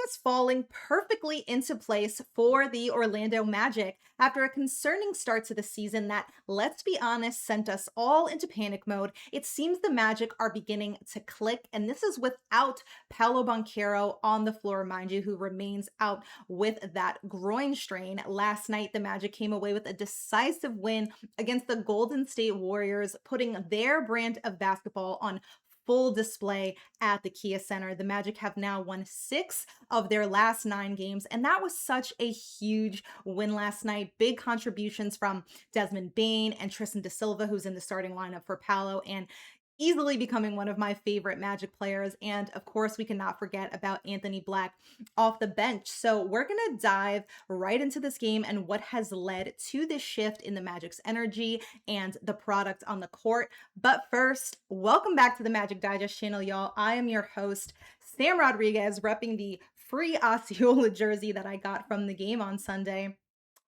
is falling perfectly into place for the Orlando Magic after a concerning start to the season that, let's be honest, sent us all into panic mode. It seems the Magic are beginning to click, and this is without Paolo Banchero on the floor, mind you, who remains out with that groin strain. Last night, the Magic came away with a decisive win against the Golden State Warriors, putting their brand of basketball on full display at the Kia Center. The Magic have now won 6 of their last 9 games, and that was such a huge win last night. Big contributions from Desmond Bane and Tristan Silva, who's in the starting lineup for Paolo, and easily becoming one of my favorite Magic players. And of course, we cannot forget about Anthony Black off the bench. So we're going to dive right into this game and what has led to this shift in the Magic's energy and the product on the court. But first, welcome back to the Magic Digest channel, y'all. I am your host, Sam Rodriguez, repping the free Osceola jersey that I got from the game on Sunday.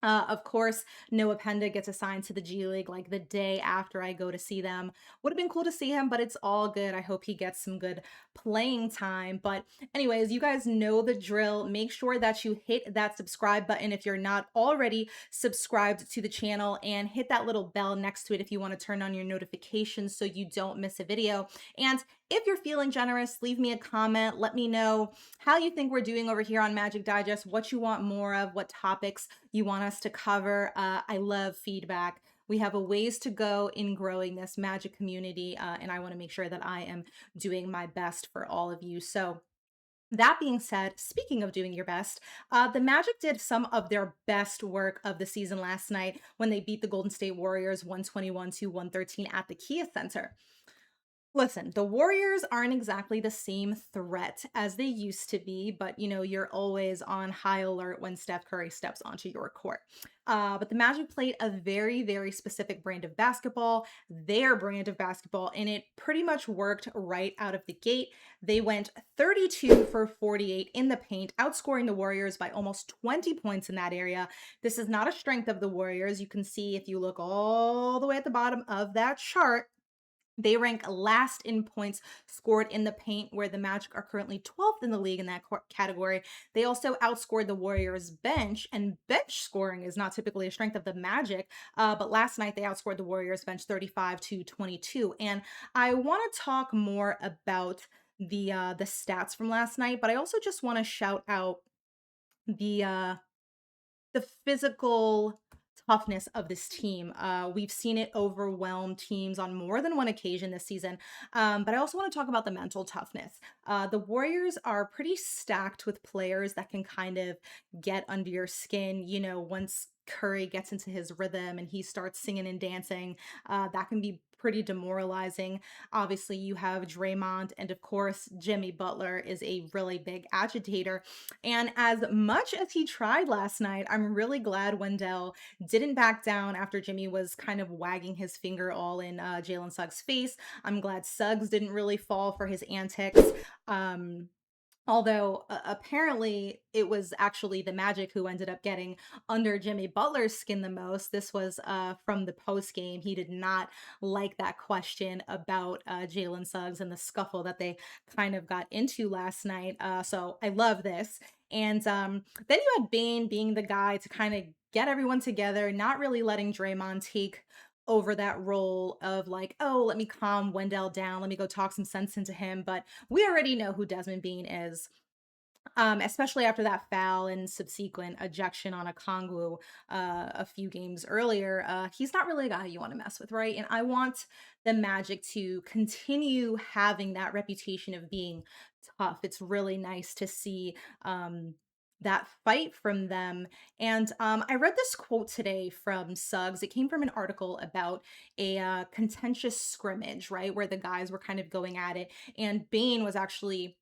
Of course, Noah Penda gets assigned to the G League like the day after I go to see them. Would have been cool to see him, but it's all good. I hope he gets some good playing time. But anyways, you guys know the drill. Make sure that you hit that subscribe button if you're not already subscribed to the channel, and hit that little bell next to it if you want to turn on your notifications so you don't miss a video. And if you're feeling generous, leave me a comment. Let me know how you think we're doing over here on Magic Digest, what you want more of, what topics you want us to cover. I love feedback. We have a ways to go in growing this Magic community, and I want to make sure that I am doing my best for all of you. So that being said, speaking of doing your best, the Magic did some of their best work of the season last night when they beat the Golden State Warriors 121 to 113 at the Kia Center. Listen, the Warriors aren't exactly the same threat as they used to be, but you're always on high alert when Steph Curry steps onto your court. But the Magic played a very, very specific brand of basketball, their brand of basketball, and it pretty much worked right out of the gate. They went 32 for 48 in the paint, outscoring the Warriors by almost 20 points in that area. This is not a strength of the Warriors. You can see if you look all the way at the bottom of that chart, they rank last in points scored in the paint, where the Magic are currently 12th in the league in that category. They also outscored the Warriors bench, and bench scoring is not typically a strength of the Magic, but last night they outscored the Warriors bench 35 to 22. And I want to talk more about the stats from last night, but I also just want to shout out the the physical toughness of this team. We've seen it overwhelm teams on more than one occasion this season. But I also want to talk about the mental toughness. The Warriors are pretty stacked with players that can kind of get under your skin. Once Curry gets into his rhythm and he starts singing and dancing, that can be pretty demoralizing. Obviously, you have Draymond, and of course, Jimmy Butler is a really big agitator. And as much as he tried last night, I'm really glad Wendell didn't back down after Jimmy was kind of wagging his finger all in Jalen Suggs' face. I'm glad Suggs didn't really fall for his antics. Um, Although apparently it was actually the Magic who ended up getting under Jimmy Butler's skin the most. This was from the post game. He did not like that question about Jalen Suggs and the scuffle that they kind of got into last night. So I love this. And then you had Bane being the guy to kind of get everyone together, not really letting Draymond take over that role of like, oh, let me calm Wendell down. Let me go talk some sense into him. But we already know who Desmond Bean is, especially after that foul and subsequent ejection on a Kongwu a few games earlier. He's not really a guy you want to mess with, right? And I want the Magic to continue having that reputation of being tough. It's really nice to see that fight from them. And I read this quote today from Suggs. It came from an article about a contentious scrimmage, right? Where the guys were kind of going at it. And Bane was actually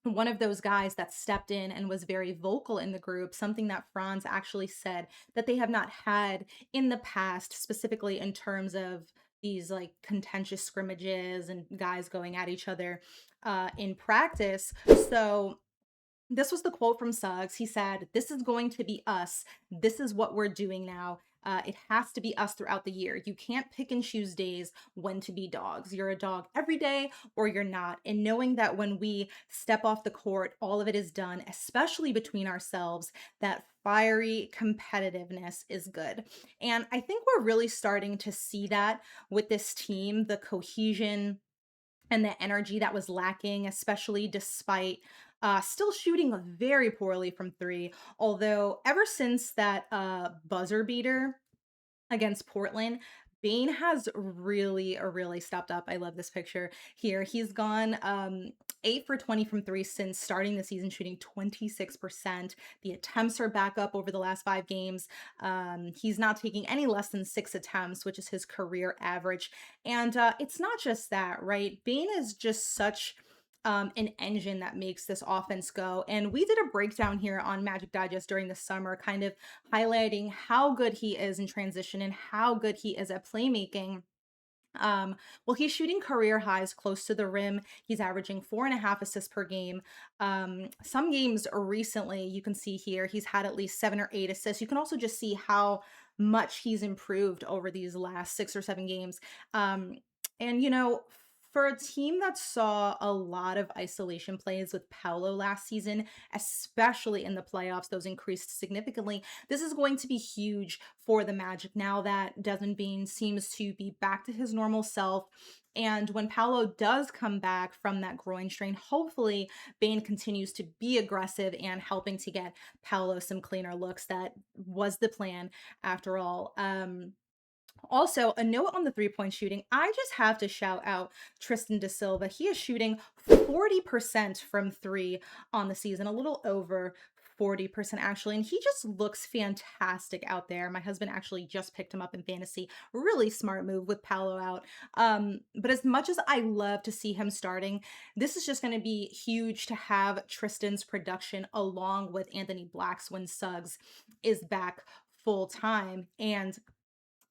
one of those guys that stepped in and was very vocal in the group, something that Franz actually said that they have not had in the past, specifically in terms of these like contentious scrimmages and guys going at each other in practice. So this was the quote from Suggs. He said, "This is going to be us. This is what we're doing now. It has to be us throughout the year. You can't pick and choose days when to be dogs. You're a dog every day or you're not. And knowing that when we step off the court, all of it is done, especially between ourselves, that fiery competitiveness is good. And I think we're really starting to see that with this team, the cohesion and the energy that was lacking, especially despite still shooting very poorly from three. Although, ever since that buzzer beater against Portland, Bane has really stepped up. I love this picture here. He's gone 8 for 20 from three since starting the season, shooting 26%. The attempts are back up over the last 5 games. He's not taking any less than 6 attempts, which is his career average. And it's not just that, right? Bane is just such an engine that makes this offense go. And we did a breakdown here on Magic Digest during the summer, kind of highlighting how good he is in transition and how good he is at playmaking. Um, well, he's shooting career highs close to the rim. He's averaging 4.5 assists per game. Some games recently, you can see here, he's had at least 7 or 8 assists. You can also just see how much he's improved over these last 6 or 7 games. Um, and, for a team that saw a lot of isolation plays with Paolo last season, especially in the playoffs, those increased significantly. This is going to be huge for the Magic now that Desmond Bane seems to be back to his normal self. And when Paolo does come back from that groin strain, hopefully Bane continues to be aggressive and helping to get Paolo some cleaner looks. That was the plan after all. Also, a note on the 3-point shooting. I just have to shout out Tristan da Silva. He is shooting 40% from three on the season, a little over 40% actually. And he just looks fantastic out there. My husband actually just picked him up in fantasy. Really smart move with Paolo out. But as much as I love to see him starting, this is just going to be huge to have Tristan's production along with Anthony Black's when Suggs is back full time. And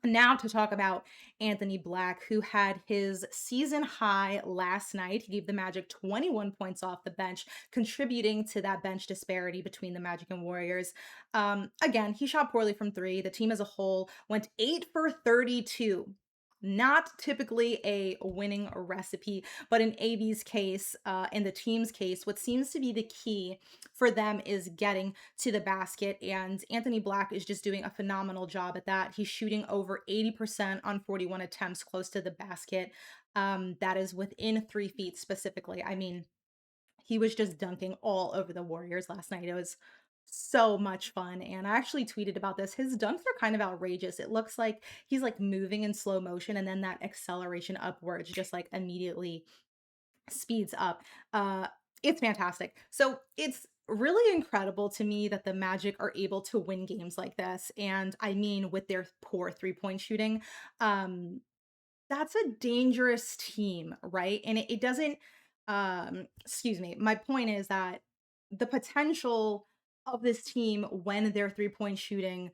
now to talk about Anthony Black, who had his season high last night. He gave the Magic 21 points off the bench, contributing to that bench disparity between the Magic and Warriors. Again, he shot poorly from three. The team as a whole went 8 for 32. Not typically a winning recipe, but in AB's case, in the team's case, what seems to be the key for them is getting to the basket. And Anthony Black is just doing a phenomenal job at that. He's shooting over 80% on 41 attempts close to the basket. That is within 3 feet specifically. I mean, he was just dunking all over the Warriors last night. It was so much fun. And I actually tweeted about this. His dunks are kind of outrageous. It looks like he's like moving in slow motion and then that acceleration upwards just like immediately speeds up. It's fantastic. So it's really incredible to me that the Magic are able to win games like this. And I mean, with their poor 3-point shooting, um, that's a dangerous team, right? And it doesn't, excuse me. My point is that the potential of this team when their 3-point shooting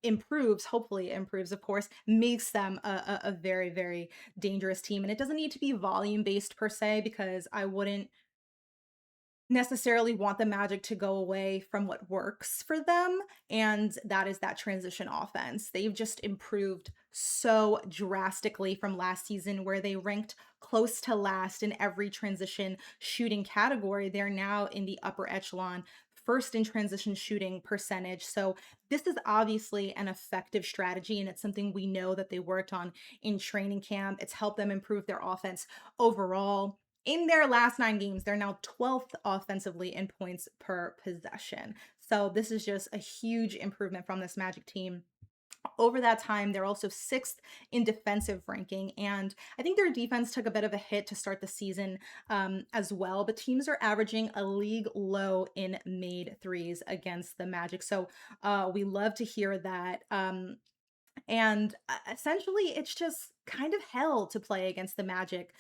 improves, hopefully it improves, of course, makes them a very dangerous team. And it doesn't need to be volume based per se, because I wouldn't necessarily want the Magic to go away from what works for them, and that is that transition offense. They've just improved so drastically from last season, where they ranked close to last in every transition shooting category. They're now in the upper echelon, first in transition shooting percentage. So this is obviously an effective strategy, and it's something we know that they worked on in training camp. It's helped them improve their offense overall. In their last 9 games, they're now 12th offensively in points per possession. So this is just a huge improvement from this Magic team. Over that time, they're also 6th in defensive ranking. And I think their defense took a bit of a hit to start the season as well. But teams are averaging a league low in made threes against the Magic. So we love to hear that. And essentially, it's just kind of hell to play against the Magic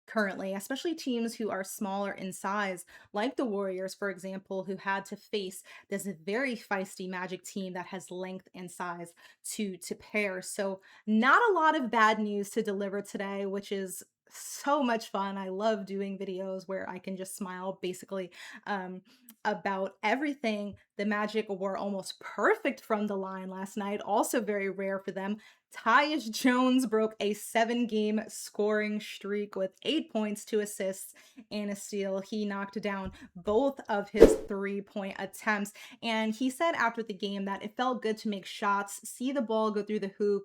currently, especially teams who are smaller in size, like the Warriors, for example, who had to face this very feisty Magic team that has length and size to pair. So, not a lot of bad news to deliver today, which is so much fun. I love doing videos where I can just smile basically um, about everything. The Magic were almost perfect from the line last night, also very rare for them. Tyus Jones broke a 7 game scoring streak with 8 points, 2 assists, and a steal. He knocked down both of his 3 point attempts. And he said after the game that it felt good to make shots, see the ball go through the hoop.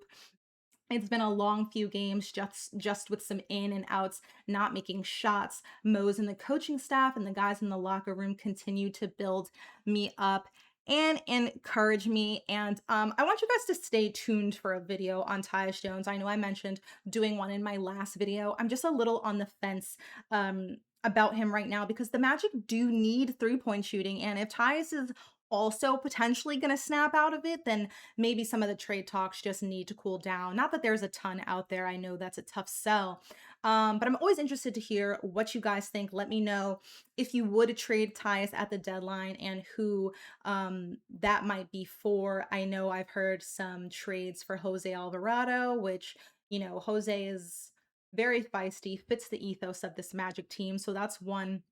It's been a long few games just with some in and outs, not making shots. Mose and the coaching staff and the guys in the locker room continue to build me up and encourage me. And I want you guys to stay tuned for a video on Tyus Jones. I know I mentioned doing one in my last video. I'm just a little on the fence about him right now because the Magic do need 3 point shooting. And if Tyus is also potentially going to snap out of it, then maybe some of the trade talks just need to cool down. Not that there's a ton out there. I know that's a tough sell. But I'm always interested to hear what you guys think. Let me know if you would trade Tyus at the deadline and who that might be for. I know I've heard some trades for Jose Alvarado, which, Jose is very feisty, fits the ethos of this Magic team. So that's one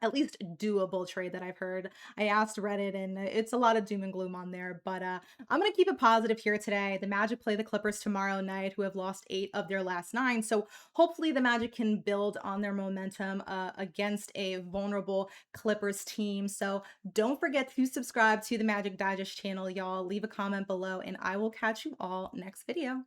at least doable trade that I've heard. I asked Reddit and it's a lot of doom and gloom on there, but I'm going to keep it positive here today. The Magic play the Clippers tomorrow night, who have lost 8 of their last 9. So hopefully the Magic can build on their momentum against a vulnerable Clippers team. So don't forget to subscribe to the Magic Digest channel, y'all. Leave a comment below and I will catch you all next video.